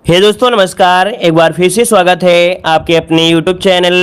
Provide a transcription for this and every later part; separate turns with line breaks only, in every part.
हे दोस्तों नमस्कार, एक बार फिर से स्वागत है आपके अपने यूट्यूब चैनल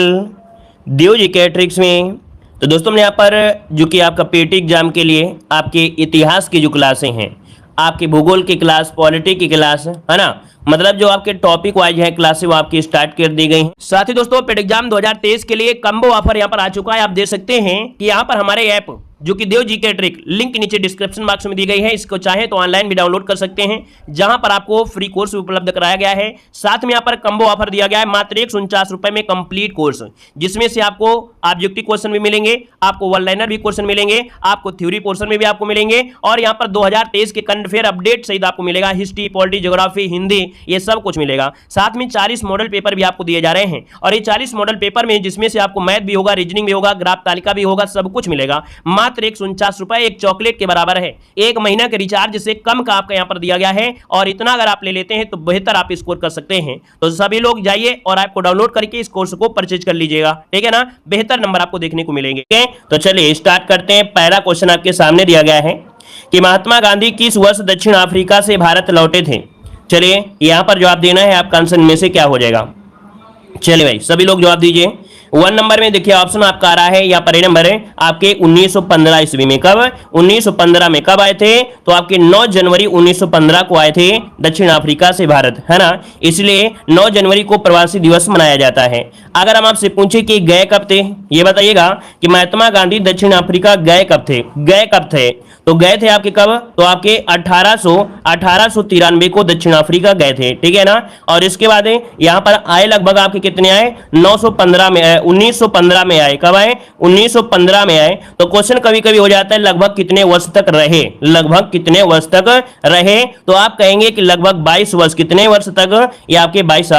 देव जीके ट्रिक्स में। तो दोस्तों हमने यहाँ पर जो कि आपका पीटी एग्जाम के लिए आपके इतिहास की जो क्लासें हैं, आपके भूगोल की क्लास, पॉलिटी की क्लास है ना, मतलब जो आपके टॉपिक वाइज है क्लासें वो आपकी स्टार्ट कर दी गई हैं। साथ ही दोस्तों पीटी एग्जाम 2023 के लिए कम्बो ऑफर यहाँ पर आ चुका है। आप देख सकते हैं कि यहाँ पर हमारे ऐप जो कि देव जीके ट्रिक लिंक नीचे डिस्क्रिप्शन बॉक्स में दी गई है, इसको चाहे तो ऑनलाइन भी डाउनलोड कर सकते हैं, जहां पर आपको फ्री कोर्स उपलब्ध कराया गया है। साथ में यहाँ पर कम्बो ऑफर दिया गया है मात्र 149 रुपए में कंप्लीट कोर्स, जिसमें से आपको ऑब्जेक्टिव क्वेश्चन भी मिलेंगे, आपको वन लाइनर भी क्वेश्चन मिलेंगे, आपको थ्योरी पोर्शन में भी आपको मिलेंगे, और यहाँ पर 2023 के करंट अफेयर अपडेट सहित आपको मिलेगा। हिस्ट्री, पॉलिटी, ज्योग्राफी, हिंदी, ये सब कुछ मिलेगा। साथ में 40 मॉडल पेपर भी आपको दिए जा रहे हैं, और ये 40 मॉडल पेपर में जिसमें से आपको मैथ भी होगा, रीजनिंग भी होगा, ग्राफ तालिका भी होगा, सब कुछ मिलेगा। मात्र 149 रुपए एक चॉकलेट के बराबर है। एक महीना के रिचार्ज से कम का आपका यहाँ पर दिया गया है, और इतना अगर आप ले लेते हैं तो बेहतर आप स्कोर कर सकते हैं। तो सभी लोग जाइए और ऐप को डाउनलोड करके इस कोर्स को परचेज कर लीजिएगा, ठीक है ना। बेहतर नंबर आपको देखने को मिलेंगे। तो चलिए स्टार्ट करते हैं। पहला क्वेश्चन आपके सामने दिया गया है कि महात्मा गांधी किस वर्ष दक्षिण अफ्रीका से भारत लौटे थे। चलिए यहां पर जवाब देना है, आपका आंसर में से क्या हो जाएगा। चलिए भाई सभी लोग जवाब दीजिए। 1 नंबर में देखिए ऑप्शन आपका आ रहा है, यहाँ पर ए नंबर है आपके 1915 ईस्वी में। कब? 1915 में। कब आए थे? तो आपके 9 जनवरी 1915 को आए थे दक्षिण अफ्रीका से भारत, है ना। इसलिए 9 जनवरी को प्रवासी दिवस मनाया जाता है। अगर हम आपसे पूछे कि गए कब थे, ये बताइएगा कि महात्मा गांधी दक्षिण अफ्रीका गए कब थे। गए कब थे? तो गए थे आपके कब? तो आपके 1893 को दक्षिण अफ्रीका गए थे, ठीक है ना। और इसके बाद यहाँ पर आए लगभग आपके कितने आए? 915 में आए, 1915 में आए। कब आए? 1915 में आए। तो क्वेश्चन कभी कभी हो जाता है लगभग कितने वर्ष तक रहे, लगभग कितने वर्ष तक रहे। तो आप कहेंगे कि लगभग 22 वर्ष। कितने वर्ष तक? ये आपके 22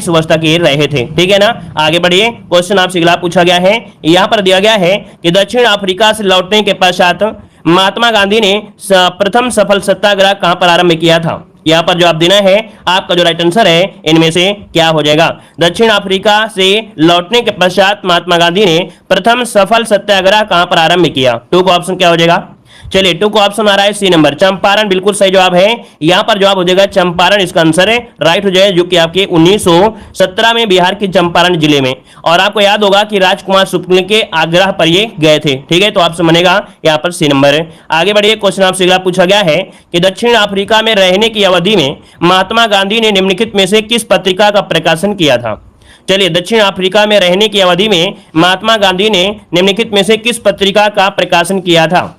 वर्ष तक ये रहे थे, ठीक है ना। आगे बढ़िए, क्वेश्चन आपसे अगला पूछा गया है, यहाँ पर दिया गया है कि दक्षिण अफ्रीका से लौटने के पश्चात महात्मा गांधी ने प्रथम सफल सत्याग्रह कहां पर आरंभ किया था। यहां पर जवाब देना है। आपका जो राइट आंसर है इनमें से क्या हो जाएगा। दक्षिण अफ्रीका से लौटने के पश्चात महात्मा गांधी ने प्रथम सफल सत्याग्रह कहां पर आरंभ किया। 2 का ऑप्शन क्या हो जाएगा। चलिए 2 को ऑप्शन आ रहा है सी नंबर, चंपारण। बिल्कुल सही जवाब है। यहां पर जवाब हो जाएगा चंपारण, इसका आंसर है राइट हो जाएगा, जो कि आपके 1917 में बिहार के चंपारण जिले में। और आपको याद होगा कि राजकुमार शुक्ल के आग्रह पर ये गए थे, ठीक है। तो ऑप्शन बनेगा यहां पर सी नंबर है। आगे बढ़िए, क्वेश्चन आपसे अगला पूछा गया है कि दक्षिण अफ्रीका में रहने की अवधि में महात्मा गांधी ने निम्नलिखित में से किस पत्रिका का प्रकाशन किया था। चलिए, दक्षिण अफ्रीका में रहने की अवधि में महात्मा गांधी ने निम्नलिखित में से किस पत्रिका का प्रकाशन किया था।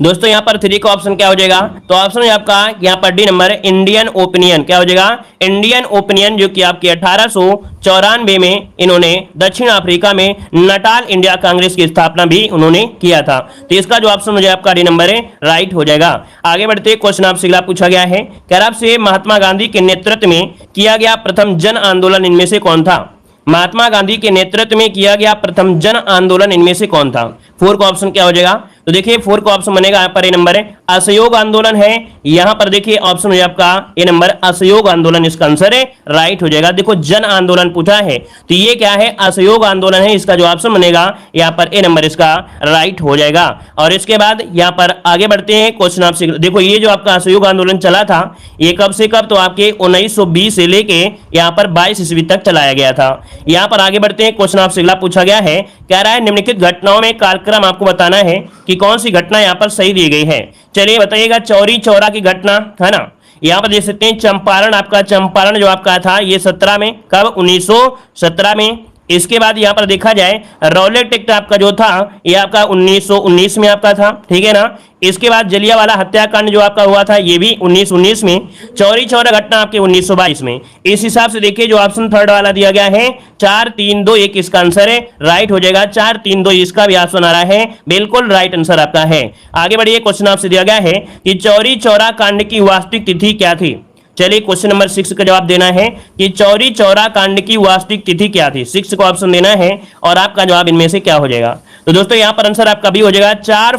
दोस्तों यहाँ पर 3 का ऑप्शन क्या हो जाएगा। तो ऑप्शन है आपका यहाँ पर डी नंबर, इंडियन ओपिनियन। क्या हो जाएगा? इंडियन ओपिनियन, जो कि आपके 1894 में इन्होंने दक्षिण अफ्रीका में नटाल इंडिया कांग्रेस की स्थापना भी उन्होंने किया था। तो इसका जो ऑप्शन हो जाएगा आपका डी नंबर है राइट हो जाएगा। आगे बढ़ते क्वेश्चन आपसे अगला पूछा गया है, क्या आपसे महात्मा गांधी के नेतृत्व में किया गया प्रथम जन आंदोलन इनमें से कौन था। महात्मा गांधी के नेतृत्व में किया गया प्रथम जन आंदोलन इनमें से कौन था। 4 का ऑप्शन क्या हो जाएगा। तो देखिए 4 का ऑप्शन बनेगा यहाँ पर ए नंबर है असहयोग आंदोलन है। यहाँ पर देखिए ऑप्शन हो आपका ए नंबर असहयोग आंदोलन, इसका आंसर है राइट हो जाएगा। देखो जन आंदोलन पूछा है तो ये क्या है, असहयोग आंदोलन है। इसका जो ऑप्शन बनेगा यहाँ पर ए नंबर, इसका राइट हो जाएगा। और इसके बाद यहाँ पर आगे बढ़ते हैं क्वेश्चन आपसे। देखो ये जो आपका असहयोग आंदोलन चला था ये कब से कब, तो आपके 1920 से लेके यहाँ पर 22 ईस्वी तक चलाया गया था। यहाँ पर आगे बढ़ते हैं, क्वेश्चन आपसे अगला पूछा गया है, कह रहा है निम्नलिखित घटनाओं में कालक्रम आपको बताना है कि कौन सी घटना यहाँ पर सही दी गई है। चलिए बताइएगा, चौरी चौरा की घटना, है ना। यहाँ पर देख सकते हैं चंपारण, आपका चंपारण जो आपका था ये 17 में। कब? 1917 में। इसके बाद यहाँ पर देखा जाए रौलेट एक्ट आपका जो था ये आपका 1919 में आपका था, ठीक है ना। इसके बाद जलियांवाला हत्याकांड जो आपका हुआ था ये भी 1919 में। चौरी चौरा घटना आपके 1922 में। इस हिसाब से देखिए जो ऑप्शन 3rd वाला दिया गया है 4 3 2 1 इसका आंसर है राइट हो जाएगा। 4 3 2 इसका भी ऑप्शन आ रहा है, बिल्कुल राइट आंसर आपका है। आगे बढ़िए, क्वेश्चन आपसे दिया गया है कि चौरी चौरा कांड की वास्तविक तिथि क्या थी। चलिए क्वेश्चन नंबर 6 का जवाब देना है कि चौरी चौरा कांड की वास्तविक तिथि क्या थी। 6 को ऑप्शन देना है और आपका जवाब इनमें से क्या हो जाएगा। तो दोस्तों यहाँ पर आंसर आपका बी हो जाएगा 4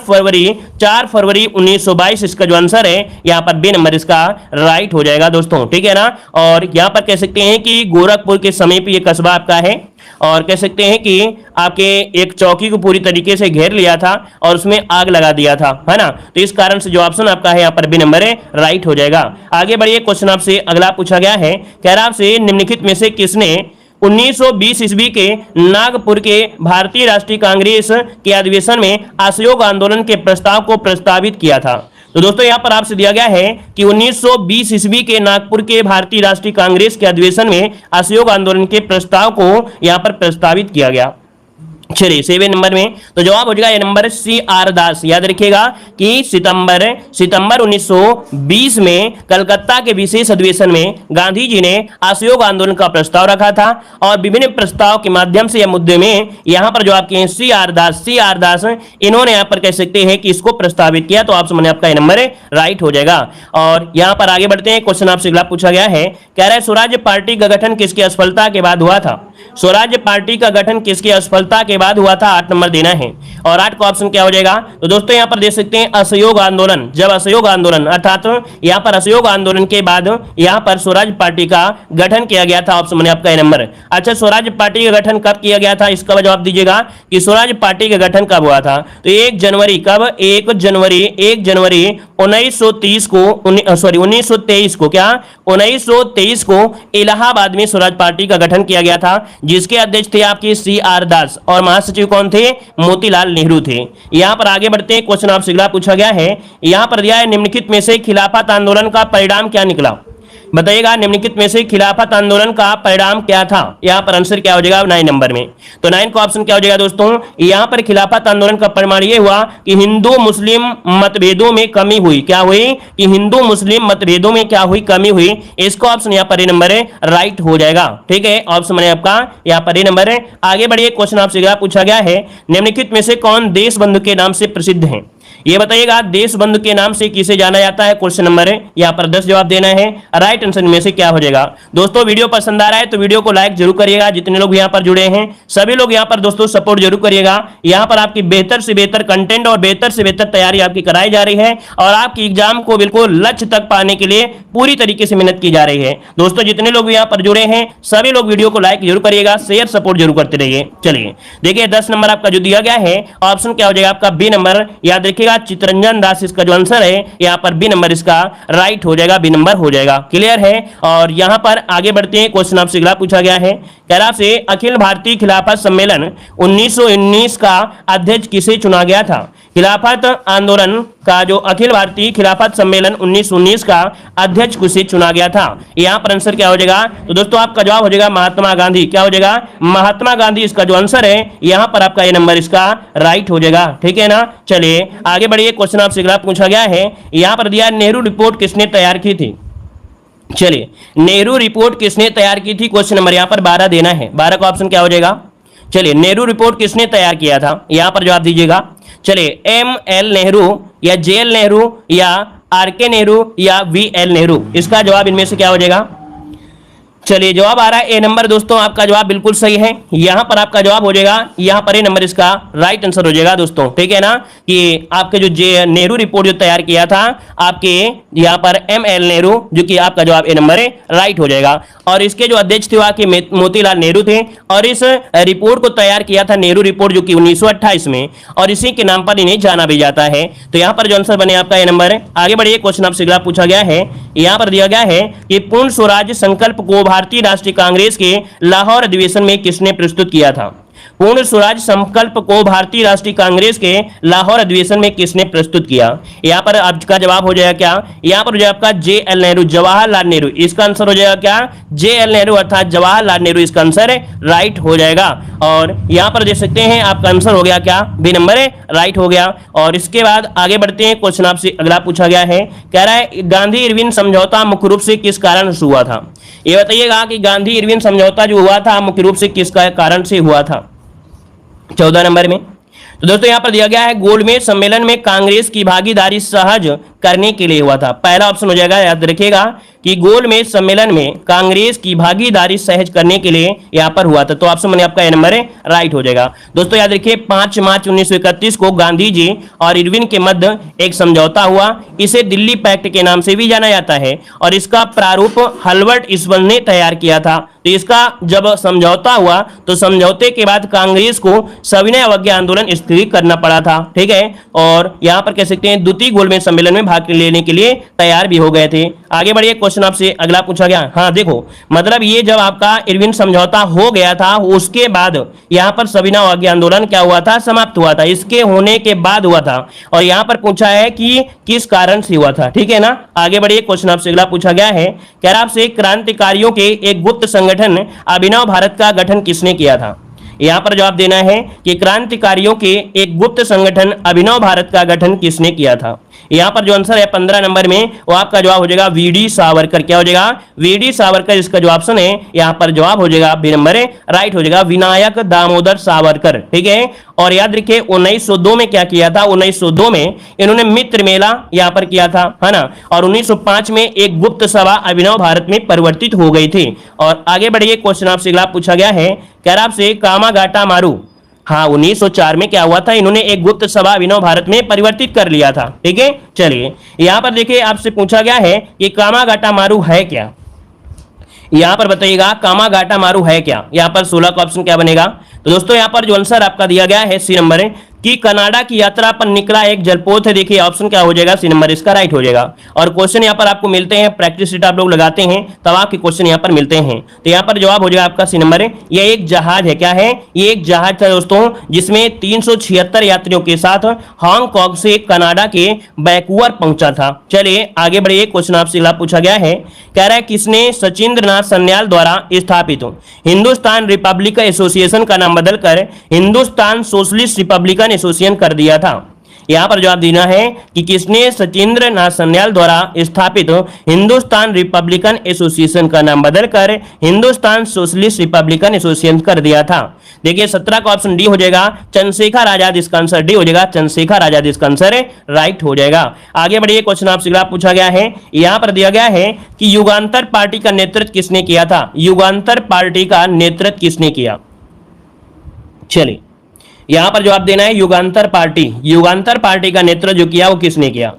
फरवरी 1922 इसका जो आंसर है यहाँ पर बी नंबर इसका राइट हो जाएगा दोस्तों, ठीक है ना। और यहाँ पर कह सकते हैं कि गोरखपुर के समीप ये कस्बा आपका है और कह सकते हैं कि आपके एक चौकी को पूरी तरीके से घेर लिया था और उसमें आग लगा दिया था, है ना। तो इस कारण से जो ऑप्शन आपका है यहाँ पर बी नंबर है राइट हो जाएगा। आगे बढ़िए, क्वेश्चन आपसे अगला पूछा गया है, कह रहा आपसे निम्नलिखित में से किसने 1920 ईस्वी के नागपुर के भारतीय राष्ट्रीय कांग्रेस के अधिवेशन में असहयोग आंदोलन के प्रस्ताव को प्रस्तावित किया था। तो दोस्तों यहाँ पर आपसे दिया गया है कि 1920 ईस्वी के नागपुर के भारतीय राष्ट्रीय कांग्रेस के अधिवेशन में असहयोग आंदोलन के प्रस्ताव को यहाँ पर प्रस्तावित किया गया। चलिए 7 नंबर में तो जवाब हो जाएगा ये नंबर सी आर दास। याद रखिएगा कि सितंबर 1920 में कलकत्ता के विशेष अधिवेशन में गांधी जी ने असहयोग आंदोलन का प्रस्ताव रखा था और विभिन्न प्रस्ताव के माध्यम से यह मुद्दे में यहाँ पर जो आपके सी आर दास इन्होंने यहाँ पर कह सकते हैं कि इसको प्रस्तावित किया। तो ऑप्शन में आपका ये नंबर राइट हो जाएगा। और यहाँ पर आगे बढ़ते हैं, क्वेश्चन आपसे अगला पूछा गया है, कह रहा है स्वराज्य पार्टी का गठन किसकी असफलता के बाद हुआ था। स्वराज्य पार्टी का गठन किसकी असफलता के बाद हुआ था, 8 नंबर देना है। और 8 का ऑप्शन क्या हो जाएगा, तो दोस्तों यहाँ पर देख सकते हैं असहयोग आंदोलन। जब असहयोग आंदोलन अर्थात यहाँ पर असहयोग आंदोलन के बाद यहाँ पर स्वराज्य पार्टी का गठन किया गया था। ऑप्शन में आपका नंबर। अच्छा, स्वराज्य पार्टी का गठन कब किया गया था, इसका जवाब दीजिएगा कि स्वराज्य पार्टी का गठन कब हुआ था। तो 1 जनवरी 1930 को 1923 को क्या 1923 को इलाहाबाद में स्वराज पार्टी का गठन किया गया था, जिसके अध्यक्ष थे आपके सी आर दास और महासचिव कौन थे, मोतीलाल नेहरू थे। यहां पर आगे बढ़ते हैं, क्वेश्चन आपसे अगला पूछा गया है, यहां पर दिया है निम्नलिखित में से खिलाफत आंदोलन का परिणाम क्या निकला। बताइएगा निम्नलिखित में से खिलाफत आंदोलन का परिणाम क्या था। यहाँ पर आंसर क्या हो जाएगा 9 नंबर में। तो 9 का ऑप्शन क्या हो जाएगा दोस्तों, यहाँ पर खिलाफत आंदोलन का परिणाम ये हुआ कि हिंदू मुस्लिम मतभेदों में कमी हुई। क्या हुई कि हिंदू मुस्लिम मतभेदों में क्या हुई, कमी हुई। इसका ऑप्शन यहाँ पर नंबर राइट हो जाएगा, ठीक है। ऑप्शन आपका यहाँ पर नंबर है। आगे बढ़िए, क्वेश्चन आपसे अगला पूछा गया है, निम्नलिखित में से कौन देश बंधु के नाम से प्रसिद्ध है। ये बताइएगा देश बंधु के नाम से किसे जाना जाता है। क्वेश्चन नंबर है यहाँ पर 10 जवाब देना है। राइट आंसर में से क्या हो जाएगा। दोस्तों वीडियो पसंद आ रहा है तो वीडियो को लाइक जरूर करिएगा। जितने लोग यहाँ पर जुड़े हैं सभी लोग यहाँ पर दोस्तों सपोर्ट जरूर करिएगा। यहाँ पर आपकी बेहतर से बेहतर कंटेंट और बेहतर से बेहतर तैयारी आपकी कराई जा रही है और आपकी एग्जाम को बिल्कुल लक्ष्य तक पाने के लिए पूरी तरीके से मेहनत की जा रही है। दोस्तों जितने लोग यहाँ पर जुड़े हैं सभी लोग वीडियो को लाइक जरूर करिएगा, शेयर सपोर्ट जरूर करते रहिए। चलिए देखिए 10 नंबर आपका जो दिया गया है ऑप्शन क्या हो जाएगा आपका बी नंबर। याद रखिएगा चितरंजन दास इसका जो आंसर है यहाँ पर बी नंबर इसका राइट हो जाएगा, बी नंबर हो जाएगा। क्लियर है। और यहाँ पर आगे बढ़ते हैं, क्वेश्चन आपसे अगला पूछा गया है, कह रहा से अखिल भारतीय खिलाफत सम्मेलन 1919 का अध्यक्ष किसे चुना गया था। खिलाफत आंदोलन का जो अखिल भारतीय खिलाफत सम्मेलन 1919 का अध्यक्ष किसे चुना गया था। यहाँ पर आंसर क्या हो जाएगा, तो दोस्तों आपका जवाब हो जाएगा महात्मा गांधी। क्या हो जाएगा, महात्मा गांधी इसका जो आंसर है यहाँ पर आपका ये नंबर इसका राइट हो जाएगा, ठीक है ना। चलिए आगे बढ़िए, क्वेश्चन आपसे अगला पूछा गया है, यहाँ पर दिया नेहरू रिपोर्ट किसने तैयार की थी। चलिए नेहरू रिपोर्ट किसने तैयार की थी, क्वेश्चन नंबर यहाँ पर 12 देना है। 12 का ऑप्शन क्या हो जाएगा। चलिए नेहरू रिपोर्ट किसने तैयार किया था, यहाँ पर जवाब दीजिएगा। चलिए ML नेहरू या JL नेहरू या RK नेहरू या VL नेहरू, इसका जवाब इनमें से क्या हो जाएगा। चलिए जवाब आ रहा है ए नंबर। दोस्तों आपका जवाब बिल्कुल सही है। यहां पर आपका जवाब हो जाएगा यहां पर ए नंबर इसका राइट आंसर हो जाएगा दोस्तों, ठीक है ना। कि आपके जो नेहरू रिपोर्ट जो तैयार किया था आपके यहां पर ML नेहरू, जो कि आपका जवाब ए नंबर राइट हो जाएगा। और इसके जो अध्यक्ष थे आपके मोतीलाल नेहरू थे और इस रिपोर्ट को तैयार किया था नेहरू रिपोर्ट जो कि 1928 में, और इसी के नाम पर इन्हें जाना भी जाता है। तो यहाँ पर जो आंसर बने आपका ए नंबर है। आगे बढ़िए, क्वेश्चन आपसे अगला पूछा गया है, यहाँ पर दिया गया है कि पूर्ण स्वराज संकल्प को भारतीय राष्ट्रीय कांग्रेस के लाहौर अधिवेशन में किसने प्रस्तुत किया था। पूर्ण स्वराज संकल्प को भारतीय राष्ट्रीय कांग्रेस के लाहौर अधिवेशन में किसने प्रस्तुत किया। यहाँ पर आपका जवाब हो जाएगा क्या, यहाँ पर हो जाएगा आपका JL नेहरू, जवाहरलाल नेहरू। इसका आंसर हो जाएगा क्या, JL नेहरू अर्थात जवाहरलाल नेहरू इसका आंसर राइट हो जाएगा। और यहाँ पर देख सकते हैं आपका आंसर हो गया क्या, बी नंबर राइट हो गया। और इसके बाद आगे बढ़ते हैं, क्वेश्चन आपसे अगला पूछा गया है, कह रहा है गांधी इरविन समझौता मुख्य रूप से किस कारण से हुआ था। ये बताइएगा कि गांधी इरविन समझौता जो हुआ था मुख्य रूप से किस कारण से हुआ था। 14 नंबर में तो दोस्तों यहां पर दिया गया है गोलमेज सम्मेलन में कांग्रेस की भागीदारी सहज करने के लिए हुआ था। पहला ऑप्शन हो जाएगा, याद रखिएगा, कि गोलमेज सम्मेलन में कांग्रेस की भागीदारी सहज करने के लिए यहां पर हुआ था। तो ऑप्शन मैंने आपका ए नंबर है राइट हो जाएगा। दोस्तों याद रखिए 5 मार्च 1931 को गांधी जी और इरविन के मध्य एक समझौता हुआ। इसे दिल्ली पैक्ट के नाम से भी जाना जाता है और इसका प्रारूप हल्बर्ट इस्बन ने तैयार किया था। तो इसका जब समझौता हुआ तो समझौते के बाद कांग्रेस को सविनय अवज्ञा आंदोलन स्थगित करना पड़ा था, ठीक है, और यहां पर कह सकते हैं द्वितीय गोलमेज सम्मेलन में भाग लेने के लिए तैयार भी हो गए थे। आगे बढ़िए, क्वेश्चन आपसे अगला पूछा गया। हाँ देखो, मतलब ये जब आपका इरविन समझौता हो गया था उसके बाद यहां पर सविनय अवज्ञा आंदोलन क्या हुआ था, समाप्त हुआ था। इसके होने के बाद हुआ था और यहां पर पूछा है कि किस कारण से हुआ था, ठीक है ना। आगे बढ़िए, क्वेश्चन आपसे अगला पूछा गया है, कह रहा आपसे क्रांतिकारियों के एक गुप्त संगठन अभिनव भारत का गठन किसने किया था। यहां पर जवाब देना है कि क्रांतिकारियों के एक गुप्त संगठन अभिनव भारत का गठन किसने किया था। यहां पर जो आंसर है 15 नंबर में वो आपका जवाब हो जाएगा वीडी सावरकर। क्या हो जाएगा, वीडी सावरकर इसका जो ऑप्शन है यहां पर जवाब हो जाएगा बी नंबर है राइट हो जाएगा, विनायक दामोदर सावरकर, ठीक है। और याद रखिए 1902 में क्या किया था, 1902 में इन्होंने मित्र मेला यहां पर किया था, है ना, और 1905 में एक गुप्त सभा अभिनव भारत में परिवर्तित हो गई थी। और आगे बढ़िए, क्वेश्चन आपसे अगला पूछा गया है, कह रहा आपसे कामागाटा मारू, हाँ 1904 में क्या हुआ था, इन्होंने एक गुप्त सभा अभिनव भारत में परिवर्तित कर लिया था, ठीक है। चलिए यहां पर देखिए आपसे पूछा गया है कि कामागाटा मारू है क्या। यहां पर बताइएगा कामागाटा मारू है क्या। यहां पर 16 का ऑप्शन क्या बनेगा। तो दोस्तों यहां पर जो आंसर आपका दिया गया है सी नंबर है कि कनाडा की यात्रा पर निकला एक जलपोत है। देखिए ऑप्शन क्या हो जाएगा, सी नंबर इसका राइट हो जाएगा। और क्वेश्चन यहां पर आपको मिलते हैं, प्रैक्टिस शीट आप लोग लगाते हैं तब आपके क्वेश्चन यहां पर मिलते हैं। तो यहां पर जवाब हो जाएगा आपका सी नंबर है। यह एक जहाज है, क्या है, ये एक जहाज था दोस्तों जिसमें 376 यात्रियों के साथ हांगकांग से कनाडा के वैंकूवर पहुंचा था। चलिए आगे बढ़िए, क्वेश्चन आपसे अगला पूछा गया है, कह रहा है किसने सचिंद्रनाथ सन्याल द्वारा स्थापित हिंदुस्तान रिपब्लिकन एसोसिएशन का नाम बदलकर हिंदुस्तान सोशलिस्ट रिपब्लिकन एसोसिएशन कर दिया था। यहां पर जवाब देना है कि किसने सचिंद्रनाथ सन्याल द्वारा स्थापित हिंदुस्तान रिपब्लिकन एसोसिएशन का नाम बदलकर हिंदुस्तान सोशलिस्ट रिपब्लिकन एसोसिएशन कर दिया था। देखिए 17 का ऑप्शन डी हो जाएगा, चंद्रशेखर आजाद, इसका आंसर डी हो जाएगा, चंद्रशेखर आजाद इसका आंसर राइट हो जाएगा। आगे बढ़िए, क्वेश्चन आपसे अगला पूछा गया है, यहां पर दिया गया है कि युगांतर पार्टी का नेतृत्व किसने किया था। युगांतर पार्टी का नेतृत्व किसने किया। चलिए यहां पर जवाब देना है युगांतर पार्टी का नेतृत्व जो किया वो किसने किया।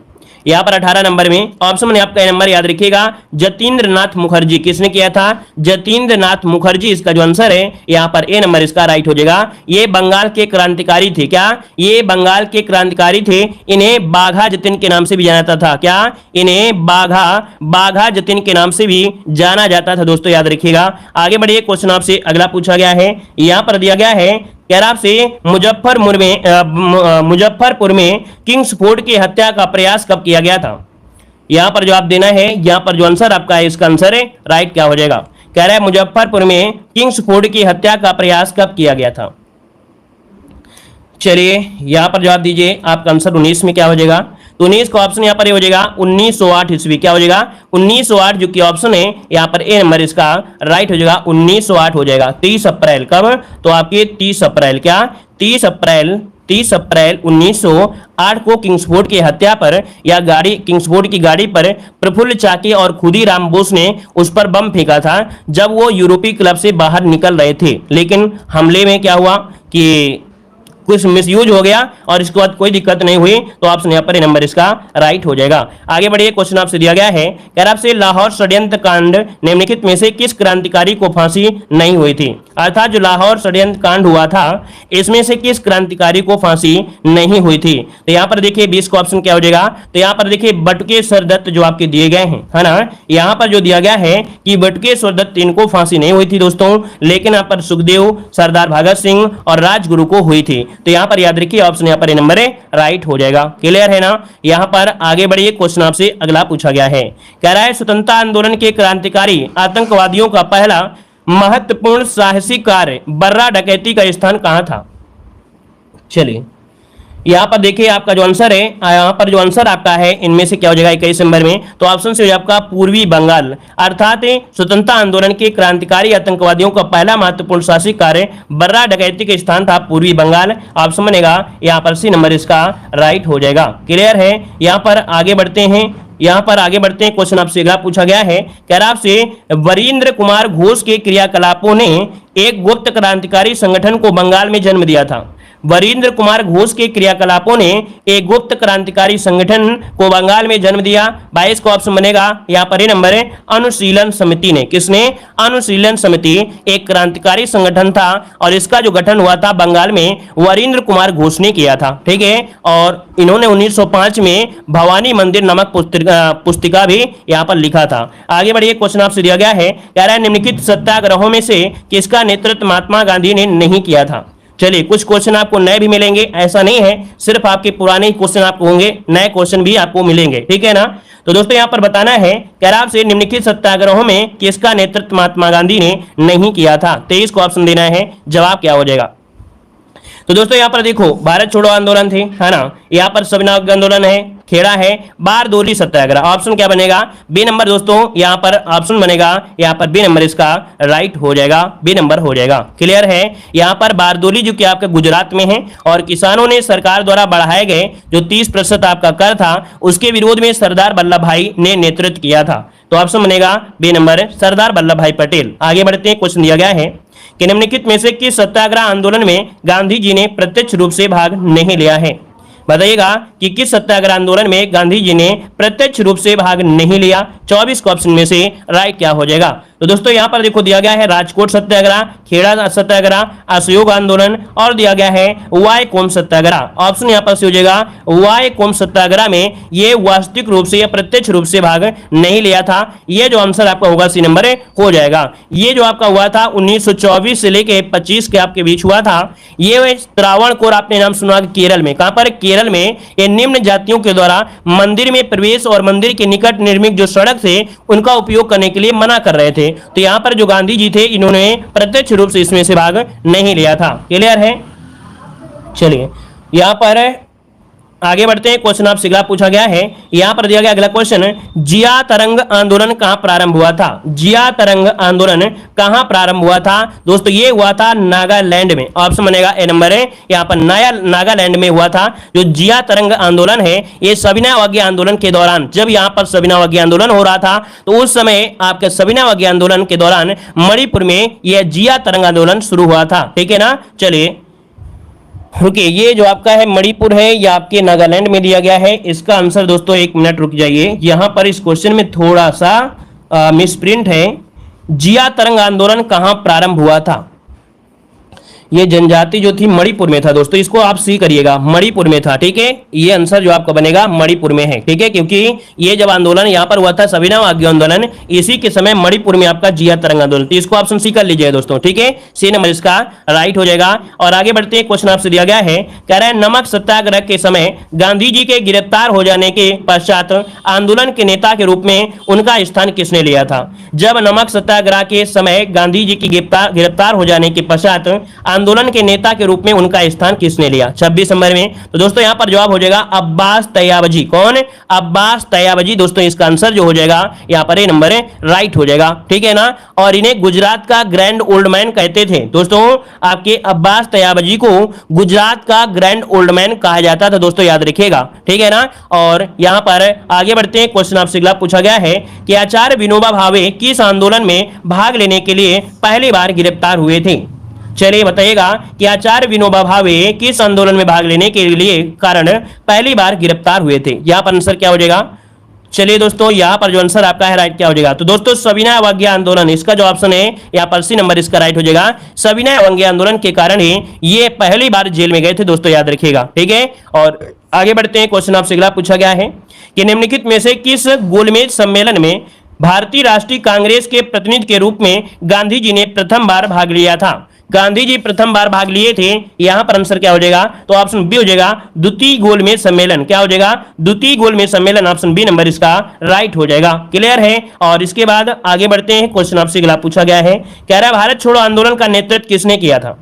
यहां पर 18 नंबर में ऑप्शन में आपका नंबर याद रखिएगा, जतींद्रनाथ मुखर्जी, किसने किया था, जतींद्रनाथ मुखर्जी इसका जो आंसर है यहां पर ए नंबर इसका राइट हो जाएगा। ये बंगाल के क्रांतिकारी थे, क्या, ये बंगाल के क्रांतिकारी थे। इन्हें बाघा जतीन के नाम से भी जाना जाता था, क्या, इन्हें बाघा जतीन के नाम से भी जाना जाता था। दोस्तों याद रखिएगा। आगे बढ़िए, क्वेश्चन आपसे अगला पूछा गया है, यहां पर दिया गया है, कह रहा आपसे मुजफ्फरपुर में किंग्सफोर्ड की हत्या का प्रयास कब किया गया था। यहां पर जवाब देना है, यहां पर जो आंसर आपका है इसका आंसर है राइट क्या हो जाएगा। कह रहा है मुजफ्फरपुर में किंग्सफोर्ड की हत्या का प्रयास कब किया गया था। चलिए यहां पर जवाब दीजिए, आपका आंसर 19 में क्या हो जाएगा। तो 19 का ऑप्शन यहां पर हो जाएगा 1908 ईस्वी, क्या हो जाएगा 1908 जो कि ऑप्शन है यहां पर ए नंबर इसका राइट हो जाएगा, 1908 हो जाएगा। 30 अप्रैल कब, तो आपके 30 अप्रैल, क्या 30 अप्रैल 1908 को किंग्सफोर्ड की हत्या पर या किंग्सफोर्ड की गाड़ी पर प्रफुल्ल चाकी और खुदीराम बोस ने उस पर बम फेंका था जब वो यूरोपीय क्लब से बाहर निकल रहे थे। लेकिन हमले में क्या हुआ कि कुछ मिसयूज हो गया और इसके बाद कोई दिक्कत नहीं हुई, तो ऑप्शन यहाँ पर नंबर इसका राइट हो जाएगा। आगे बढ़िए, क्वेश्चन आपसे दिया गया है, कह रहा आपसे लाहौर षड्यंत्र कांड निम्नलिखित में से किस क्रांतिकारी को फांसी नहीं हुई थी। अर्थात जो लाहौर षड्यंत्र कांड हुआ था इसमें से किस क्रांतिकारी को फांसी नहीं हुई थी। तो यहाँ पर देखिए 20 का ऑप्शन क्या हो जाएगा। तो यहाँ पर देखिए बटुकेश्वर दत्त जो आपके दिए गए हैं, है ना, यहाँ पर जो दिया गया है कि बटुकेश्वर दत्त इनको फांसी नहीं हुई थी दोस्तों, लेकिन यहाँ पर सुखदेव, सरदार भगत सिंह और राजगुरु को हुई थी। तो यहां पर याद रखिए ऑप्शन यहां पर नंबर राइट हो जाएगा। क्लियर है ना। यहां पर आगे बढ़िए, क्वेश्चन आपसे अगला पूछा गया है, कह रहा है स्वतंत्रता आंदोलन के क्रांतिकारी आतंकवादियों का पहला महत्वपूर्ण साहसिक कार्य बर्रा डकैती का स्थान कहां था। चलिए यहाँ पर देखिए आपका जो आंसर है, यहाँ पर जो आंसर आपका है इनमें से क्या हो जाएगा 21 नंबर में, तो ऑप्शन से हो जाएगा आपका पूर्वी बंगाल। अर्थात स्वतंत्रता आंदोलन के क्रांतिकारी आतंकवादियों का पहला महत्वपूर्ण शासकीय कार्य बर्रा डकैती के स्थान था पूर्वी बंगाल। ऑप्शन बनेगा यहाँ पर सी नंबर इसका राइट हो जाएगा। क्लियर है। यहाँ पर आगे बढ़ते हैं, क्वेश्चन आपसे अगला पूछा गया है, कह रहा आपसे वरिंद्र कुमार घोष के क्रियाकलापों ने एक गुप्त क्रांतिकारी संगठन को बंगाल में जन्म दिया था। वरिंद्र कुमार घोष के क्रियाकलापों ने एक गुप्त क्रांतिकारी संगठन को बंगाल में जन्म दिया। 22 का ऑप्शन बनेगा यहाँ पर नंबर है अनुशीलन समिति ने। किसने? अनुशीलन समिति एक क्रांतिकारी संगठन था और इसका जो गठन हुआ था बंगाल में वरिंद्र कुमार घोष ने किया था। ठीक है। और इन्होंने 1905 में भवानी मंदिर नामक पुस्तिका भी यहाँ पर लिखा था। आगे बढ़िए, क्वेश्चन आपसे दिया गया है, कह रहा है निम्नलिखित सत्याग्रहों में से किसका नेतृत्व महात्मा गांधी ने नहीं किया था। चलिए, कुछ क्वेश्चन आपको नए भी मिलेंगे, ऐसा नहीं है सिर्फ आपके पुराने क्वेश्चन आपको होंगे, नए क्वेश्चन भी आपको मिलेंगे। ठीक है ना। तो दोस्तों यहाँ पर बताना है, कह रहा आपसे निम्नलिखित सत्याग्रहों में किसका नेतृत्व महात्मा गांधी ने नहीं किया था। 23 को ऑप्शन देना है, जवाब क्या हो जाएगा। तो दोस्तों यहाँ पर देखो, भारत छोड़ो आंदोलन थे, है ना, यहाँ पर सविनय अवज्ञा आंदोलन है, खेड़ा है, बारदोली सत्याग्रह। ऑप्शन क्या बनेगा? B number. दोस्तों यहाँ पर ऑप्शन बनेगा यहाँ पर बी नंबर इसका राइट हो जाएगा, बी नंबर हो जाएगा। क्लियर है। यहाँ पर बारदोली जो कि आपके गुजरात में है और किसानों ने सरकार द्वारा बढ़ाए गए जो 30% आपका कर था उसके विरोध में सरदार वल्लभ भाई ने नेतृत्व किया था। तो ऑप्शन बनेगा बी नंबर, सरदार वल्लभ भाई पटेल। आगे बढ़ते हैं, क्वेश्चन दिया गया है कि निम्नलिखित में से किस सत्याग्रह आंदोलन में गांधी जी ने प्रत्यक्ष रूप से भाग नहीं लिया है। बताइएगा कि किस सत्याग्रह आंदोलन में गांधी जी ने प्रत्यक्ष रूप से भाग नहीं लिया। 24 के ऑप्शन में से राइट क्या हो जाएगा। तो दोस्तों यहाँ पर देखो दिया गया है राजकोट सत्याग्रह, खेड़ा सत्याग्रह, असहयोग आंदोलन और दिया गया है वाई कोम सत्याग्रह। ऑप्शन यहाँ पर से हो जाएगा वाई कोम सत्याग्रह में ये वास्तविक रूप से या प्रत्यक्ष रूप से भाग नहीं लिया था। ये जो आंसर आपका होगा सी नंबर हो जाएगा। ये जो आपका हुआ था 1924 से लेके 25 के आपके बीच हुआ था। ये त्रावणकोर आपने नाम सुना केरल में। कहां पर? केरल में। ये निम्न जातियों के द्वारा मंदिर में प्रवेश और मंदिर के निकट निर्मित जो सड़क थे उनका उपयोग करने के लिए मना कर रहे थे। तो यहां पर जो गांधी जी थे इन्होंने प्रत्यक्ष रूप से इसमें से भाग नहीं लिया था। क्लियर है। चलिए यहां पर आगे बढ़ते हैं, क्वेश्चन आपसे अगला पूछा गया है, यहां पर दिया गया अगला क्वेश्चन, जिया तरंग आंदोलन कहां प्रारंभ हुआ था। जिया तरंग आंदोलन कहां प्रारंभ हुआ था। दोस्तों ये हुआ था नागालैंड में। ऑप्शन बनेगा ए नंबर है, यहां पर नया नागालैंड में हुआ था। जो जिया तरंग आंदोलन है ये सविनय अवज्ञा आंदोलन के दौरान, जब यहां पर सविनय अवज्ञा आंदोलन हो रहा था तो उस समय आपके सविनय अवज्ञा आंदोलन के दौरान मणिपुर में यह जिया तरंग आंदोलन शुरू हुआ था। ठीक है ना। चलिए रुकिए, ये जो आपका है मणिपुर है या आपके नागालैंड में दिया गया है। इसका आंसर दोस्तों 1 मिनट रुक जाइए, यहां पर इस क्वेश्चन में थोड़ा सा मिसप्रिंट है। जिया तरंग आंदोलन कहां प्रारंभ हुआ था। ये जनजाति जो थी मणिपुर में था दोस्तों, इसको आप सी करिएगा, मणिपुर में था। ठीक है, ये आंसर जो आपका बनेगा मणिपुर में है। ठीक है, क्योंकि ये जब आंदोलन यहाँ पर हुआ था सविनय अवज्ञा आंदोलन, इसी के समय मणिपुर में आपका जिया तरंग आंदोलन, तो इसको ऑप्शन सी कर लीजिए दोस्तों। ठीक है, सी नंबर इसका राइट हो जाएगा। और आगे बढ़ते हैं, क्वेश्चन आपसे दिया गया है, कह रहा है नमक सत्याग्रह के समय गांधी जी के गिरफ्तार हो जाने के पश्चात आंदोलन के नेता के रूप में उनका स्थान किसने लिया था। जब नमक सत्याग्रह के समय गांधी जी की गिरफ्तार हो जाने के पश्चात आंदोलन के नेता के रूप में उनका स्थान किसने लिया 26 नंबर में। तो दोस्तों यहां पर जवाब हो जाएगा अब्बास तैयाबजी। कौन? अब्बास तैयाबजी। दोस्तों इसका आंसर जो हो जाएगा यहां पर ए नंबर राइट हो जाएगा। ठीक है ना। और इन्हें गुजरात का ग्रैंड ओल्ड मैन कहते थे दोस्तों। आपके अब्बास तैयाबजी को गुजरात का ग्रैंड ओल्ड मैन कहा जाता था दोस्तों, याद रखिएगा। ठीक है ना। और यहां पर आगे बढ़ते हैं, क्वेश्चन आपसे अगला पूछा गया है कि आचार्य विनोबा भावे किस आंदोलन में भाग लेने के लिए पहली बार गिरफ्तार हुए थे। चलिए बताइएगा कि आचार्य विनोबा भावे किस आंदोलन में भाग लेने के लिए कारण पहली बार गिरफ्तार हुए थे। यहां पर आंसर क्या हो जाएगा। चलिए दोस्तों यहां पर जो आंसर आपका है राइट क्या हो जाएगा। तो दोस्तों सविनय अवज्ञा आंदोलन, इसका जो ऑप्शन है यहां पर सी नंबर इसका राइट हो जाएगा। सविनय अवज्ञा आंदोलन के कारण ही ये पहली बार जेल में गए थे दोस्तों, याद रखिएगा। ठीक है। और आगे बढ़ते हैं, क्वेश्चन आपसे अगला पूछा गया है कि निम्नलिखित में से किस गोलमेज सम्मेलन में भारतीय राष्ट्रीय कांग्रेस के प्रतिनिधि के रूप में गांधी जी ने प्रथम बार भाग लिया था। गांधी जी प्रथम बार भाग लिए थे। यहां पर आंसर क्या हो जाएगा। तो ऑप्शन बी हो जाएगा द्वितीय गोलमेज सम्मेलन। क्या हो जाएगा। द्वितीय गोलमेज सम्मेलन, ऑप्शन बी नंबर इसका राइट हो जाएगा। क्लियर है। और इसके बाद आगे बढ़ते हैं, क्वेश्चन आपसे अगला पूछा गया है, कह रहा है भारत छोड़ो आंदोलन का नेतृत्व किसने किया था।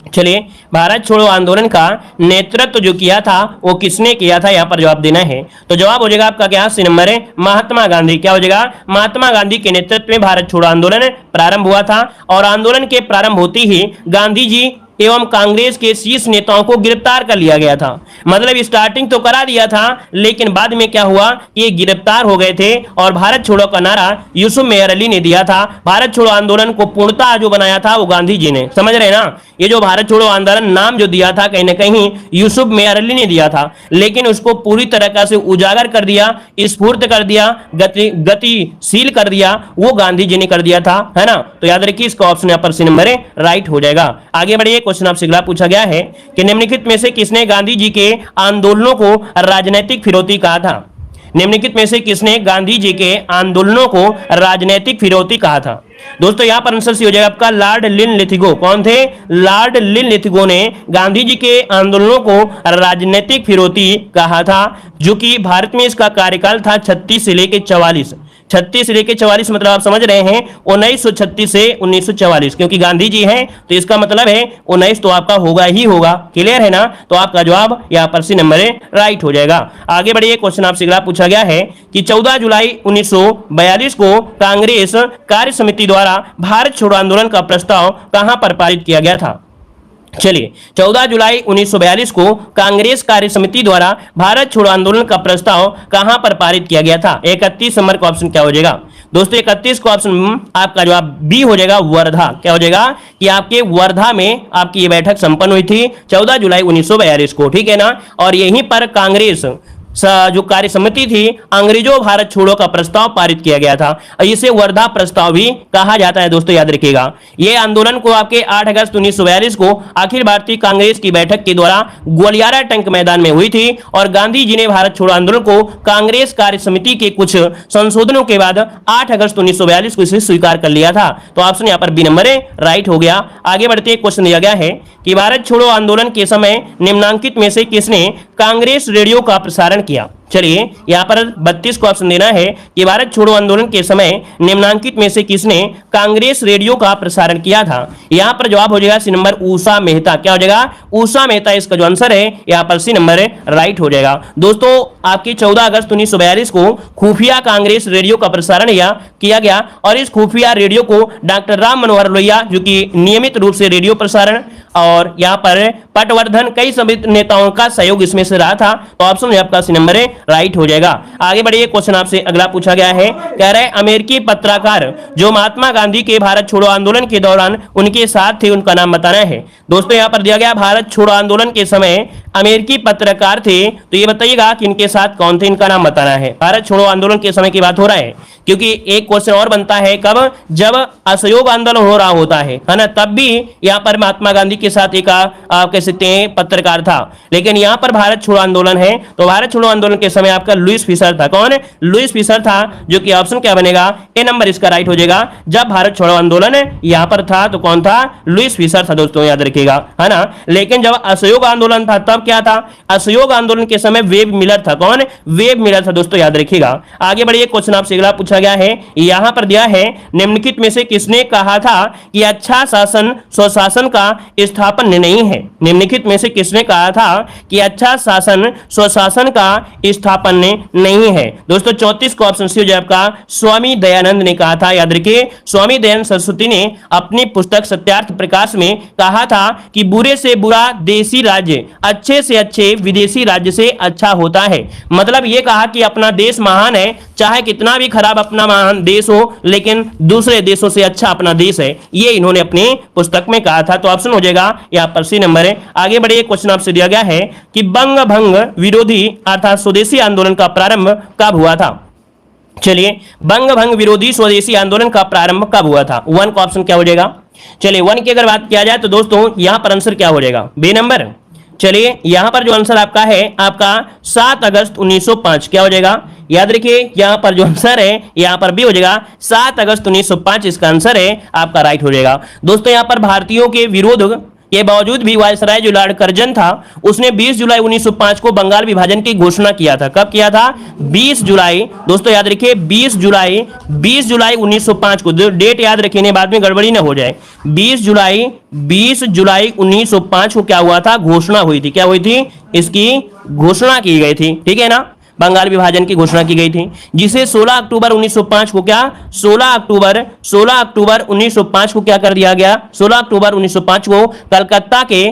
चलिए, भारत छोड़ो आंदोलन का नेतृत्व जो किया था वो किसने किया था, यहां पर जवाब देना है। तो जवाब हो जाएगा आपका क्या, सी नंबर है महात्मा गांधी। क्या हो जाएगा, महात्मा गांधी के नेतृत्व में भारत छोड़ो आंदोलन प्रारंभ हुआ था। और आंदोलन के प्रारंभ होते ही गांधी जी एवं कांग्रेस के शीर्ष नेताओं को गिरफ्तार कर लिया गया था। मतलब स्टार्टिंग तो करा दिया था, लेकिन बाद में क्या हुआ, ये गिरफ्तार हो गए थे। और भारत छोड़ो का नारा यूसुफ मेहर अली ने दिया था। भारत छोड़ो आंदोलन को पूर्णतः जो बनाया था वो गांधी जी ने, समझ रहे ना। ये जो भारत छोड़ो आंदोलन नाम जो दिया था कहीं ना कहीं यूसुफ मेहर अली ने दिया था, लेकिन उसको पूरी तरह से उजागर कर दिया, स्फूर्त कर दिया, गतिशील कर दिया, वो गांधी जी ने कर दिया था, है ना। तो याद रखिए इसका ऑप्शन यहाँ पर सी नंबर है राइट हो जाएगा। आगे बढ़िए, क्वेश्चन आपसे अगला पूछा गया है कि निम्नलिखित में से किसने गांधी जी के आंदोलनों को राजनीतिक फिरौती कहा था। निम्नलिखित में से किसने गांधी जी के आंदोलनों को राजनीतिक फिरौती कहा था। दोस्तों यहां पर आंसर सी हो जाएगा आपका लॉर्ड लिनलिथिगो। कौन थे, लॉर्ड लिनलिथिगो ने गांधी जी के आंदोलनों को राजनीतिक फिरौती कहा था, जो कि भारत में इसका कार्यकाल था 36 से लेकर 44। 36 से लेकर 44 मतलब आप समझ रहे हैं 1936 से 1944, क्योंकि गांधी जी हैं तो इसका मतलब है 19 तो आपका होगा ही होगा। क्लियर है ना। तो आपका जवाब यहां पर सी नंबर राइट हो जाएगा। आगे बढ़िए, क्वेश्चन आपसे अगला पूछा गया है कि 14 जुलाई 1942 को कांग्रेस कार्य समिति द्वारा भारत छोड़ो आंदोलन का प्रस्ताव कहां पर पारित किया गया था। चलिए, 14 जुलाई 1942 को कांग्रेस कार्य समिति द्वारा भारत छोड़ो आंदोलन का प्रस्ताव कहां पर पारित किया गया था। 31 नंबर का ऑप्शन क्या हो जाएगा दोस्तों, 31 का ऑप्शन आपका जवाब बी हो जाएगा, वर्धा। क्या हो जाएगा कि आपके वर्धा में आपकी ये बैठक संपन्न हुई थी 14 जुलाई 1942 को, ठीक है ना। और यहीं पर कांग्रेस जो कार्य समिति थी अंग्रेजों भारत छोड़ो का प्रस्ताव पारित किया गया था। इसे वर्धा प्रस्ताव भी कहा जाता है दोस्तों, याद रखिएगा। यह आंदोलन को आपके 8 अगस्त 1942 को अखिल भारतीय कांग्रेस की बैठक के द्वारा ग्वालियारा टैंक मैदान में हुई थी। और गांधी जी ने भारत छोड़ो आंदोलन को कांग्रेस कार्य समिति के कुछ संशोधनों के बाद 8 अगस्त 1942 को इसे स्वीकार कर लिया था। तो ऑप्शन यहाँ पर बी नंबर राइट हो गया। आगे बढ़ते क्वेश्चन दिया गया है कि भारत छोड़ो आंदोलन के समय निम्नांकित में से किसने कांग्रेस रेडियो का प्रसारण किया। चलिए, यहां पर 32 को ऑप्शन देना है कि भारत छोड़ो आंदोलन के समय निम्नांकित में से किसने कांग्रेस रेडियो का प्रसारण किया था। यहां पर जवाब हो जाएगा सी नंबर उषा मेहता। क्या हो जाएगा, उषा मेहता इसका जो आंसर है यहां पर सी नंबर राइट हो जाएगा। दोस्तों आपकी 14 अगस्त 1942 को खुफिया कांग्रेस रेडियो का प्रसारण किया गया और इस खुफिया रेडियो को डॉक्टर राम मनोहर लोहिया जो कि नियमित रूप से रेडियो प्रसारण और यहाँ पर पटवर्धन कई सभी नेताओं का सहयोग इसमें से रहा था। तो ऑप्शन आपका सी नंबर राइट हो जाएगा। आगे बढ़िए, क्वेश्चन आपसे अगला पूछा गया है, कह रहे अमेरिकी पत्रकार जो महात्मा गांधी के भारत छोड़ो आंदोलन के दौरान उनके साथ थे उनका नाम बताना है। दोस्तों यहाँ पर दिया गया भारत छोड़ो आंदोलन के समय अमेरिकी पत्रकार थे, तो ये बताइएगा कि इनके साथ कौन थे, इनका नाम बताना है। भारत छोड़ो आंदोलन के समय की बात हो रहा है, क्योंकि एक क्वेश्चन और बनता है कब, जब असहयोग आंदोलन हो रहा होता है ना, तब भी यहाँ पर महात्मा गांधी के साथ एक आप कह सकते हैं पत्रकार था। लेकिन यहाँ पर भारत छोड़ो आंदोलन है तो भारत छोड़ो आंदोलन के समय आपका लुईस फिशर था। कौन है, लुईस फिशर था, जो कि ऑप्शन क्या बनेगा, ए नंबर इसका राइट हो जाएगा। जब भारत छोड़ो आंदोलन यहाँ पर था तो कौन था, लुईस फिशर था दोस्तों, याद रखिएगा, है ना। लेकिन जब असहयोग आंदोलन था तब क्या था, असहयोग आंदोलन के समय वेब मिलर था। कौन, वेब मिलर था दोस्तों, याद रखिएगा। आगे बढ़िए, क्वेश्चन आपसे अगला पूछा गया है, यहां पर दिया है निम्नलिखित में से किसने कहा था कि अच्छा शासन स्वशासन का स्थापन नहीं है। निम्नलिखित में से किसने कहा था कि अच्छा शासन स्वशासन का स्थापन नहीं है। दोस्तों 34 का ऑप्शन सी हो जाए आपका, स्वामी दयानंद ने कहा था। याद रखिए, स्वामी दयानंद सरस्वती ने अपनी पुस्तक सत्यार्थ प्रकाश में कहा था कि बुरे से बुरा देसी राज्य अच्छे से अच्छे विदेशी राज्य से अच्छा होता है। मतलब यह कहा कि अपना देश महान है, चाहे कितना भी खराब अपना महान देश हो, लेकिन दूसरे देशों से अच्छा अपना देश है, ये इन्होंने अपनी पुस्तक में कहा था। तो ऑप्शन हो जाएगा यहां पर सी नंबर है। आगे बढ़िए, क्वेश्चन आपसे दिया गया है कि बंग भंग विरोधी अर्थात स्वदेशी आंदोलन का प्रारंभ कब हुआ था। चलिए, बंग भंग विरोधी स्वदेशी आंदोलन का प्रारंभ कब हुआ था। 1 का ऑप्शन क्या हो जाएगा। चलिए 1 की अगर बात किया जाए तो दोस्तों यहां पर आंसर क्या हो जाएगा, बी नंबर। चलिए यहां पर जो आंसर आपका है आपका 7 अगस्त 1905। क्या हो जाएगा, याद रखिए यहां पर जो आंसर है यहां पर भी हो जाएगा 7 अगस्त 1905 इसका आंसर है आपका राइट हो जाएगा। दोस्तों यहां पर भारतीयों के विरोध के बावजूद भी वायसराय जो लॉर्ड कर्जन था उसने 20 जुलाई 1905 को बंगाल विभाजन की घोषणा किया था। कब किया था? 20 जुलाई, दोस्तों याद रखिए 20 जुलाई 1905 को, डेट याद रखिए बाद में गड़बड़ी ना हो जाए। 20 जुलाई 1905 को क्या हुआ था? घोषणा हुई थी। क्या हुई थी? इसकी घोषणा की गई थी, ठीक है ना, बंगाल विभाजन की घोषणा की गई थी, जिसे 16 अक्टूबर 1905 को क्या 16 अक्टूबर 1905 को क्या कर दिया गया? 16 अक्टूबर 1905 को कलकत्ता के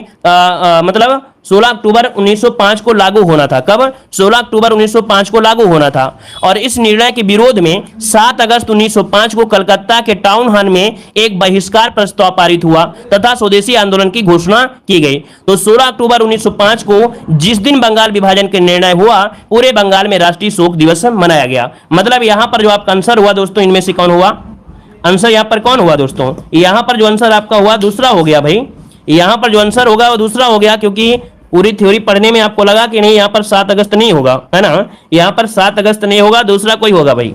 मतलब 16 अक्टूबर 1905 को लागू होना था। कब? 16 अक्टूबर 1905 को लागू होना था। और इस निर्णय के विरोध में 7 अगस्त 1905 को कलकत्ता के टाउन हॉल में एक बहिष्कार प्रस्ताव पारित हुआ तथा स्वदेशी आंदोलन की घोषणा की गई। तो 16 अक्टूबर 1905 को जिस दिन बंगाल विभाजन के निर्णय हुआ, पूरे बंगाल में राष्ट्रीय शोक दिवस मनाया गया। मतलब यहां पर जो आपका आंसर हुआ दोस्तों, इनमें से कौन हुआ आंसर? यहां पर कौन हुआ दोस्तों? यहां पर जो आंसर आपका हुआ दूसरा हो गया भाई। यहां पर जो आंसर होगा वो दूसरा हो गया, क्योंकि पूरी थ्योरी पढ़ने में आपको लगा कि नहीं यहां पर 7 अगस्त नहीं होगा, है ना, यहां पर 7 अगस्त नहीं होगा, दूसरा कोई होगा भाई।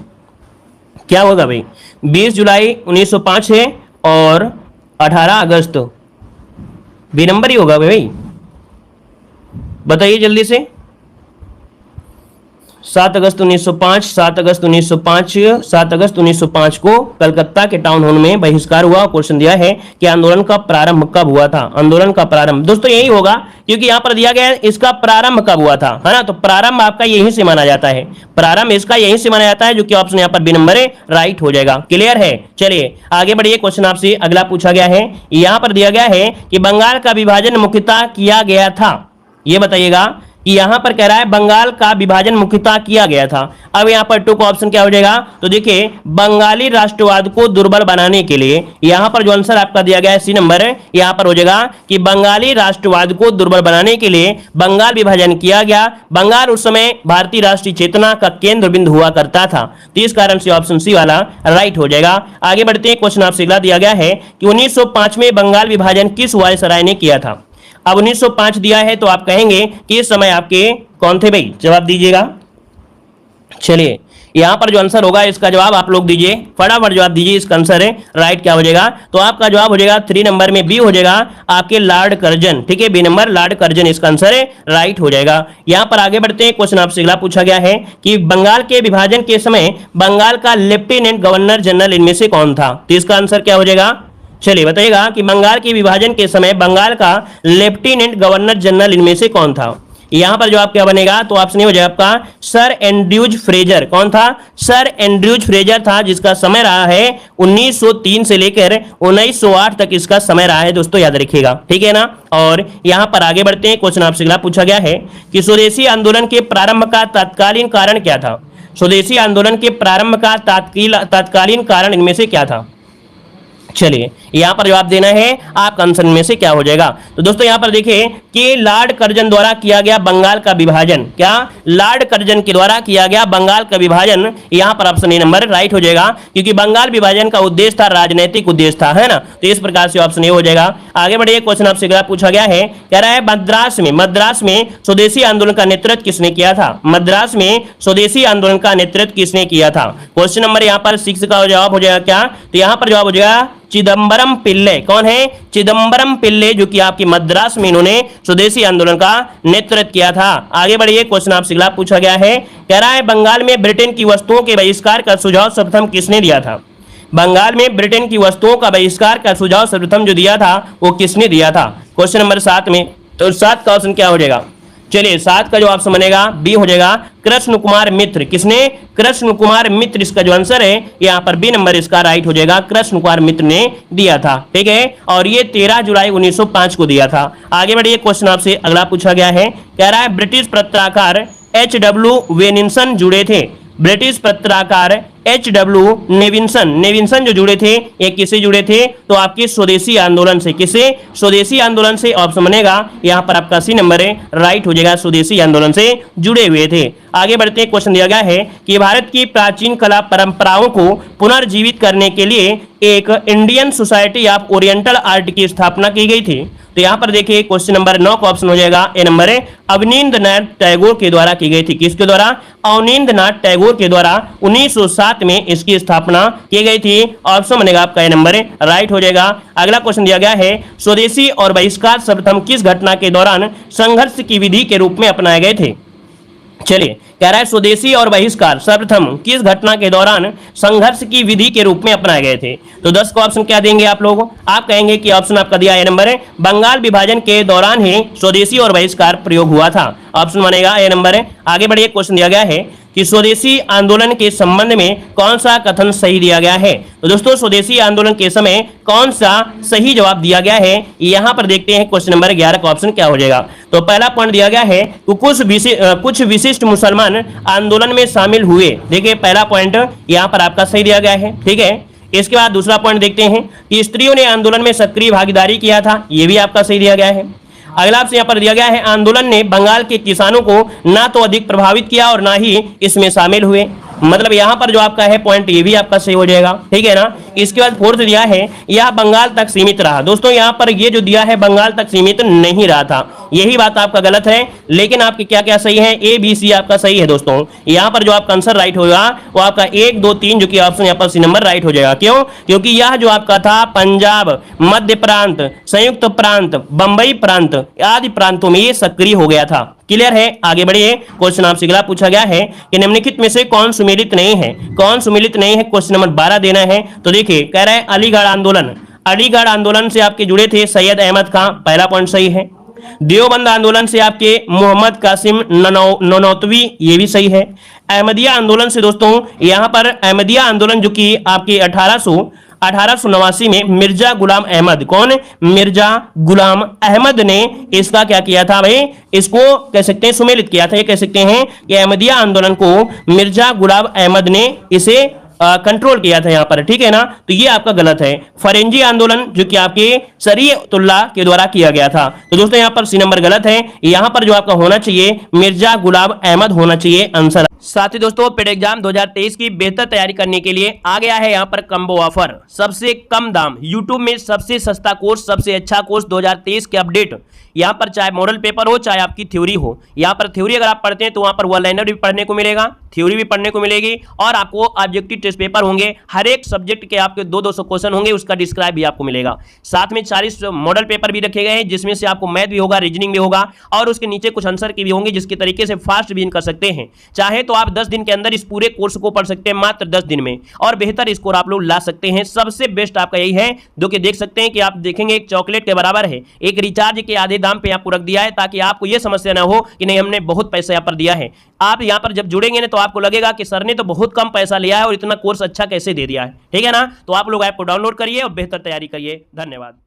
क्या होगा भाई? 20 जुलाई 1905 है और 18 अगस्त बी नंबर ही होगा भाई। बताइए जल्दी से। 7 अगस्त 1905 को कलकत्ता के टाउन हॉल में बहिष्कार हुआ। क्वेश्चन दिया है कि आंदोलन का प्रारंभ कब हुआ था? आंदोलन का प्रारंभ दोस्तों यही होगा, क्योंकि यहां पर दिया गया है इसका प्रारंभ कब हुआ था, है ना, तो प्रारंभ आपका यहीं से माना जाता है, प्रारंभ इसका यहीं से माना जाता है, जो कि ऑप्शन यहां पर बी नंबर है, राइट हो जाएगा। क्लियर है? चलिए आगे बढ़िए। क्वेश्चन आपसे अगला पूछा गया है, यहां पर दिया गया है कि बंगाल का विभाजन मुख्यतः किया गया था। ये बताइएगा कि यहां पर कह रहा है बंगाल का विभाजन मुख्यतः किया गया था। अब यहां पर टू का ऑप्शन क्या हो जाएगा? तो देखिए बंगाली राष्ट्रवाद को दुर्बल बनाने के लिए, यहां पर जो आंसर आपका दिया गया है सी नंबर है, यहां पर हो जाएगा कि बंगाली राष्ट्रवाद को दुर्बल बनाने के लिए बंगाल विभाजन किया गया। बंगाल उस समय भारतीय राष्ट्रीय चेतना का केंद्र बिंदु हुआ करता था, तो इस कारण से ऑप्शन सी वाला राइट हो जाएगा। आगे बढ़ते हैं। क्वेश्चन आपसे अगला दिया गया है कि 1905 में बंगाल विभाजन किस वायसराय ने किया था? अब 1905 दिया है तो आप कहेंगे कि इस समय आपके कौन थे भाई? जवाब दीजिएगा। चलिए यहां पर जो आंसर होगा इसका जवाब आप लोग दीजिए, फटाफट जवाब दीजिए। इसका आंसर है राइट क्या हो जाएगा? तो आपका जवाब हो जाएगा 3 नंबर में बी हो जाएगा आपके लॉर्ड कर्जन, ठीक है, बी नंबर लॉर्ड कर्जन इसका आंसर है, राइट हो जाएगा। यहां पर आगे बढ़ते हैं। क्वेश्चन आपसे अगला पूछा गया है कि बंगाल के विभाजन के समय बंगाल का लेफ्टिनेंट गवर्नर जनरल इनमें से कौन था? तो इसका आंसर क्या हो जाएगा? चलिए बताइएगा कि बंगाल के विभाजन के समय बंगाल का लेफ्टिनेंट गवर्नर जनरल इनमें से कौन था? यहां पर जवाब क्या बनेगा? तो ऑप्शन हो जाएगा आपका सर एंड्रयूज फ्रेजर। कौन था? सर एंड्रयूज फ्रेजर था, जिसका समय रहा है 1903 से लेकर 1908 तक इसका समय रहा है दोस्तों, याद रखिएगा, ठीक है ना। और यहां पर आगे बढ़ते हैं। क्वेश्चन आपसे अगला पूछा गया है कि स्वदेशी आंदोलन के प्रारंभ का तत्कालीन कारण क्या था? स्वदेशी आंदोलन के प्रारंभ का तत्कालीन कारण इनमें से क्या था? चलिए यहां पर जवाब देना है, आपका आंसर में से क्या हो जाएगा? तो दोस्तों यहां पर देखिए कि लॉर्ड कर्जन द्वारा किया गया बंगाल का विभाजन, क्या लॉर्ड कर्जन के द्वारा किया गया बंगाल का विभाजन, यहां पर ऑप्शन ए नंबर राइट हो जाएगा, क्योंकि बंगाल विभाजन का उद्देश्य था राजनीतिक उद्देश्य था, है ना, तो इस प्रकार से ऑप्शन ए हो जाएगा। आगे बढ़िए। क्वेश्चन आपसे अगला पूछा गया है, कह रहा है मद्रास में स्वदेशी आंदोलन का नेतृत्व किसने किया था? मद्रास में स्वदेशी आंदोलन का नेतृत्व किसने किया था? क्वेश्चन नंबर यहां पर 6 का जवाब हो जाएगा क्या? तो यहां पर जवाब हो जाएगा चिदम्बरम पिल्ले। कौन है? चिदम्बरम पिल्ले, जो कि आपकी मद्रास में इन्होंने स्वदेशी आंदोलन का नेतृत्व किया था। आगे बढ़िए। क्वेश्चन आपसे अगला पूछा गया है, कह रहा है बंगाल में ब्रिटेन की वस्तुओं के बहिष्कार का सुझाव सर्वप्रथम किसने दिया था? बंगाल में ब्रिटेन की वस्तुओं का बहिष्कार का सुझाव सर्वप्रथम जो दिया था वो किसने दिया था? क्वेश्चन नंबर 7 में, तो 7 का ऑप्शन क्या हो जाएगा? चलिए 7 का जो ऑप्शन बनेगा बी हो जाएगा कृष्ण कुमार मित्र। किसने? कृष्ण कुमार मित्र इसका जो आंसर है यहाँ पर बी नंबर इसका राइट हो जाएगा, कृष्ण कुमार मित्र ने दिया था, ठीक है, और ये 13 जुलाई 1905 को दिया था। आगे बढ़िए। क्वेश्चन आपसे अगला पूछा गया है, कह रहा है ब्रिटिश पत्रकार H.W. वेनिसन जुड़े थे। ब्रिटिश पत्रकार H.W. नेविंसन जो जुड़े थे, ये किससे जुड़े थे? तो आपके स्वदेशी आंदोलन से। किसे? स्वदेशी आंदोलन से ऑप्शन बनेगा यहाँ पर आपका सी नंबर है, राइट हो जाएगा, स्वदेशी आंदोलन से जुड़े हुए थे। आगे बढ़ते हैं। क्वेश्चन दिया गया है कि भारत की प्राचीन कला परंपराओं को पुनर्जीवित करने के लिए एक Indian society of oriental art की स्थापना की गई थी। तो यहां पर देखिए क्वेश्चन नंबर 9 का ऑप्शन हो जाएगा ए नंबर है, अवनींद्रनाथ टैगोर के द्वारा की गई थी। किसके द्वारा? अवनींद्रनाथ टैगोर के द्वारा 1907 2007 में इसकी स्थापना की गई थी। ऑप्शन बनेगा आपका ए नंबर राइट हो जाएगा। अगला क्वेश्चन दिया गया है स्वदेशी और बहिष्कार सर्वप्रथम किस घटना के दौरान संघर्ष की विधि के रूप में अपनाए गए थे। चलिए, कह रहा है स्वदेशी और बहिष्कार सर्वप्रथम किस घटना के दौरान संघर्ष की विधि के रूप में अपनाए गए थे। तो 10 को ऑप्शन क्या देंगे आप लोग, आप कहेंगे कि ऑप्शन आपका दिया ए नंबर है बंगाल विभाजन के दौरान ही स्वदेशी और बहिष्कार प्रयोग हुआ था। ऑप्शन बनेगा ए नंबर है। आगे बढ़िए, क्वेश्चन दिया गया है कि स्वदेशी आंदोलन के संबंध में कौन सा कथन सही दिया गया है। तो दोस्तों स्वदेशी आंदोलन के समय कौन सा सही जवाब दिया गया है, यहां पर देखते हैं क्वेश्चन नंबर 11 का ऑप्शन क्या हो जाएगा। तो पहला पॉइंट दिया गया है कि कुछ विशिष्ट मुसलमान आंदोलन में शामिल हुए। देखिए पहला पॉइंट यहां पर आपका सही दिया गया है, ठीक है। इसके बाद दूसरा पॉइंट देखते हैं कि स्त्रियों ने आंदोलन में सक्रिय भागीदारी किया था, यह भी आपका सही दिया गया है। अगला आपसे यहाँ पर दिया गया है आंदोलन ने बंगाल के किसानों को ना तो अधिक प्रभावित किया और ना ही इसमें शामिल हुए। मतलब यहाँ पर जो आपका है पॉइंट ये भी आपका सही हो जाएगा, ठीक है ना। इसके बाद फोर्थ दिया है यह बंगाल तक सीमित रहा। दोस्तों यहाँ पर ये जो दिया है बंगाल तक सीमित नहीं रहा था, यही बात आपका गलत है। लेकिन आपके क्या क्या सही है, ए बी सी आपका सही है। दोस्तों यहाँ पर जो आपका आंसर राइट होगा वो आपका 1 2 3 जो कि ऑप्शन यहाँ पर सी नंबर राइट हो जाएगा। क्यों? क्योंकि यह जो आपका था पंजाब, मध्य प्रांत, संयुक्त प्रांत, बंबई प्रांत आदि प्रांतों में ये सक्रिय हो गया था। क्लियर है? आगे बढ़िए, क्वेश्चन आपसे अगला पूछा गया है कि निम्नलिखित में से कौन सुमेलित नहीं है। कौन सुमेलित नहीं है, क्वेश्चन नंबर 12 देना है। तो देखिए कह रहा है अलीगढ़ आंदोलन, अलीगढ़ आंदोलन से आपके जुड़े थे सैयद अहमद खां, पहला पॉइंट सही है। देवबंद आंदोलन से आपके मोहम्मद कासिम ननौतवी, ये भी सही है। अहमदिया आंदोलन से दोस्तों यहाँ पर अहमदिया आंदोलन जो कि आपके 1889 में मिर्जा गुलाम अहमद, कौन? मिर्जा गुलाम अहमद ने इसका क्या किया था भाई, इसको कह सकते हैं सुमेलित किया था। ये कह सकते हैं कि अहमदिया आंदोलन को मिर्जा गुलाम अहमद ने इसे कंट्रोल किया था यहाँ पर, ठीक है ना। तो ये आपका गलत है। फरेंजी आंदोलन जो कि आपके शरीयतुल्लाह के द्वारा किया गया था। तो दोस्तों यहाँ पर सी नंबर गलत है। यहाँ पर जो आपका होना चाहिए मिर्जा गुलाम अहमद होना चाहिए आंसर। साथ ही दोस्तों पेड एग्जाम 2023 की बेहतर तैयारी करने के लिए आ गया है यहाँ पर कम्बो ऑफर, सबसे कम दाम, यूट्यूब में सबसे सस्ता कोर्स, सबसे अच्छा कोर्स 2023 के अपडेट। यहाँ पर चाहे मॉडल पेपर हो चाहे आपकी थ्योरी हो, यहाँ पर थ्योरी अगर आप पढ़ते हैं तो वहाँ पर वन लाइनर भी पढ़ने को मिलेगा, थ्योरी भी पढ़ने को मिलेगी और आपको ऑब्जेक्टिव टेस्ट पेपर होंगे। हर एक सब्जेक्ट के आपके 200 क्वेश्चन होंगे, उसका डिस्क्राइब भी आपको मिलेगा। साथ में 40 मॉडल पेपर भी रखे गए हैं जिसमें से आपको मैथ भी होगा, रीजनिंग भी होगा और उसके नीचे कुछ आंसर की भी होंगे जिसके तरीके से फास्ट रिवीजन कर सकते हैं। चाहे तो आप 10 दिन के अंदर इस पूरे कोर्स को पढ़ सकते हैं मात्र 10 दिन में और बेहतर स्कोर आप लोग ला सकते हैं। सबसे बेस्ट आपका यही है जो कि देख सकते हैं कि आप देखेंगे एक चॉकलेट के बराबर है, एक रिचार्ज के आधे दाम पे आपको रख दिया है ताकि आपको यह समस्या ना हो कि नहीं हमने बहुत पैसा यहाँ पर दिया है। आप यहाँ पर जब जुड़ेंगे ना तो आपको लगेगा कि सर ने तो बहुत कम पैसा लिया है और इतना कोर्स अच्छा कैसे दे दिया है, ठीक है ना। तो आप लोग ऐप को डाउनलोड करिए और बेहतर तैयारी करिए। धन्यवाद।